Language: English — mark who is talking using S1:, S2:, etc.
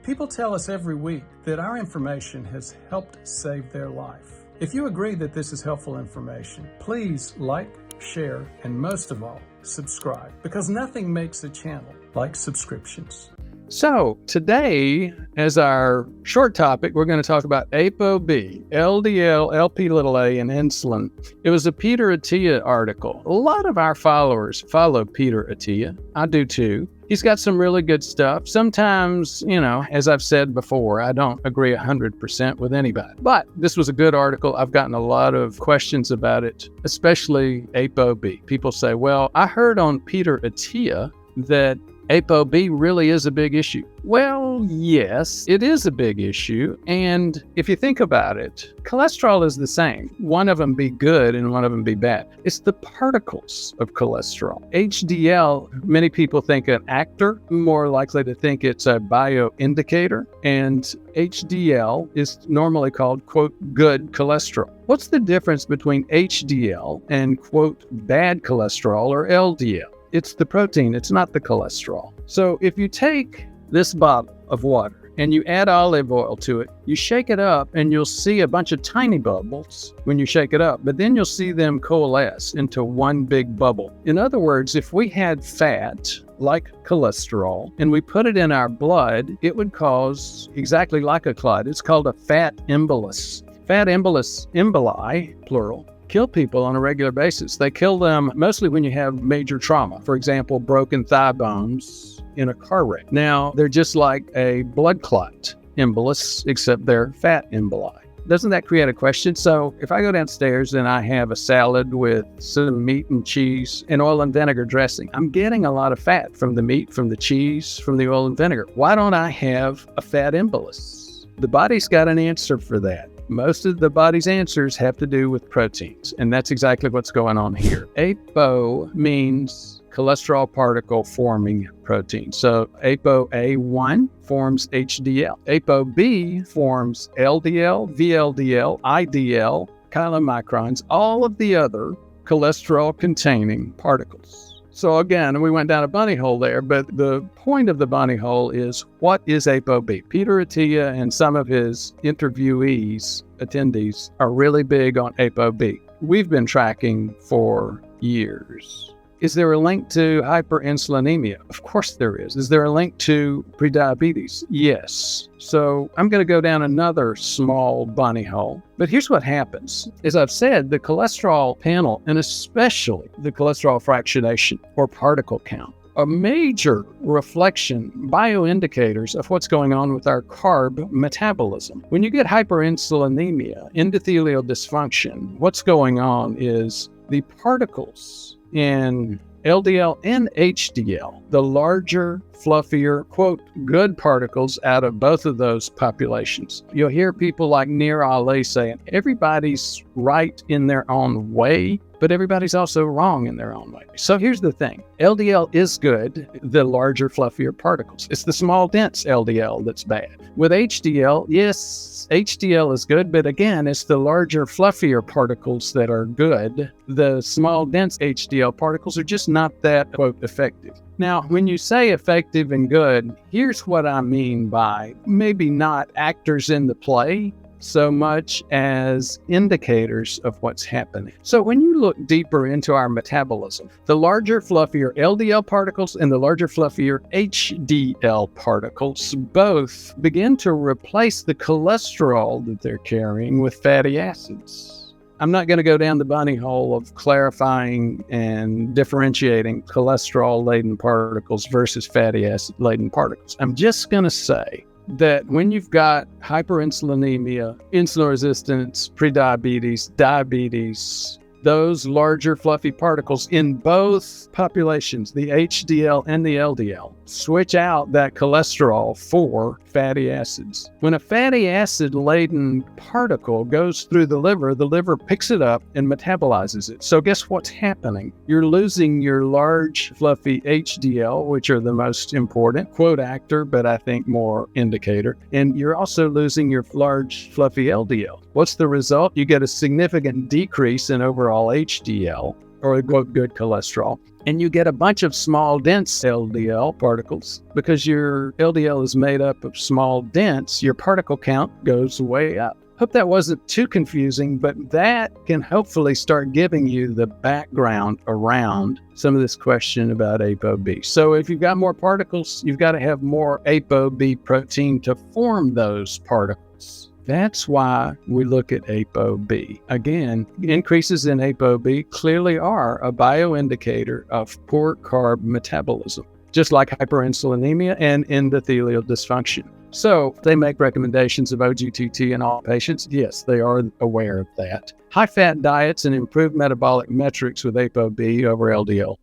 S1: People tell us every week that our information has helped save their life. If you agree that this is helpful information, please like, share, and most of all, subscribe, because nothing makes a channel like subscriptions.
S2: So today, as our short topic, we're going to talk about ApoB, LDL, Lp(a), and insulin. It was a Peter Attia article. A lot of our followers follow Peter Attia. I do too. He's got some really good stuff. Sometimes, as I've said before, I don't agree 100% with anybody. But this was a good article. I've gotten a lot of questions about it, especially ApoB. People say, well, I heard on Peter Attia that ApoB really is a big issue. Well, yes, it is a big issue. And if you think about it, cholesterol is the same. One of them be good and one of them be bad. It's the particles of cholesterol. HDL, many people think an actor, more likely to think it's a bioindicator. And HDL is normally called, quote, good cholesterol. What's the difference between HDL and, quote, bad cholesterol or LDL? It's the protein, it's not the cholesterol. So if you take this bottle of water and you add olive oil to it, you shake it up and you'll see a bunch of tiny bubbles when you shake it up, but then you'll see them coalesce into one big bubble. In other words, if we had fat, like cholesterol, and we put it in our blood, it would cause exactly like a clot. It's called a fat embolus. Fat embolus, emboli, plural, kill people on a regular basis. They kill them mostly when you have major trauma. For example, broken thigh bones in a car wreck. Now, they're just like a blood clot embolus, except they're fat emboli. Doesn't that create a question? So if I go downstairs and I have a salad with some meat and cheese and oil and vinegar dressing, I'm getting a lot of fat from the meat, from the cheese, from the oil and vinegar. Why don't I have a fat embolus? The body's got an answer for that. Most of the body's answers have to do with proteins, and that's exactly what's going on here. APO means cholesterol particle forming protein. So ApoA1 forms HDL. ApoB forms LDL, VLDL, IDL, chylomicrons, all of the other cholesterol containing particles. So again, we went down a bunny hole there, but the point of the bunny hole is, what is ApoB? Peter Attia and some of his attendees, are really big on ApoB. We've been tracking for years. Is there a link to hyperinsulinemia? Of course there is. Is there a link to prediabetes? Yes. So I'm going to go down another small bunny hole. But here's what happens. As I've said, the cholesterol panel, and especially the cholesterol fractionation or particle count, are major reflection bioindicators of what's going on with our carb metabolism. When you get hyperinsulinemia, endothelial dysfunction, what's going on is the particles in LDL and HDL, the larger, fluffier, quote, good particles out of both of those populations. You'll hear people like Nir Ali saying, everybody's right in their own way, but everybody's also wrong in their own way. So here's the thing. LDL is good, the larger, fluffier particles. It's the small, dense LDL that's bad. With HDL, yes, HDL is good, but again, it's the larger, fluffier particles that are good. The small, dense HDL particles are just not that, quote, effective. Now, when you say effective and good, here's what I mean by maybe not actors in the play so much as indicators of what's happening. So when you look deeper into our metabolism, the larger, fluffier LDL particles and the larger, fluffier HDL particles both begin to replace the cholesterol that they're carrying with fatty acids. I'm not going to go down the bunny hole of clarifying and differentiating cholesterol-laden particles versus fatty acid-laden particles. I'm just going to say that when you've got hyperinsulinemia, insulin resistance, prediabetes, diabetes, those larger fluffy particles in both populations, the HDL and the LDL, switch out that cholesterol for fatty acids. When a fatty acid-laden particle goes through the liver picks it up and metabolizes it. So guess what's happening? You're losing your large, fluffy HDL, which are the most important, quote actor, but I think more indicator. And you're also losing your large, fluffy LDL. What's the result? You get a significant decrease in overall HDL, or quote, good cholesterol. and you get a bunch of small, dense LDL particles. Because your LDL is made up of small, dense, your particle count goes way up. Hope that wasn't too confusing, but that can hopefully start giving you the background around some of this question about ApoB. So if you've got more particles, you've got to have more ApoB protein to form those particles. That's why we look at ApoB. Again, increases in ApoB clearly are a bioindicator of poor carb metabolism, just like hyperinsulinemia and endothelial dysfunction. So they make recommendations of OGTT in all patients. Yes, they are aware of that. High-fat diets and improved metabolic metrics with ApoB over LDL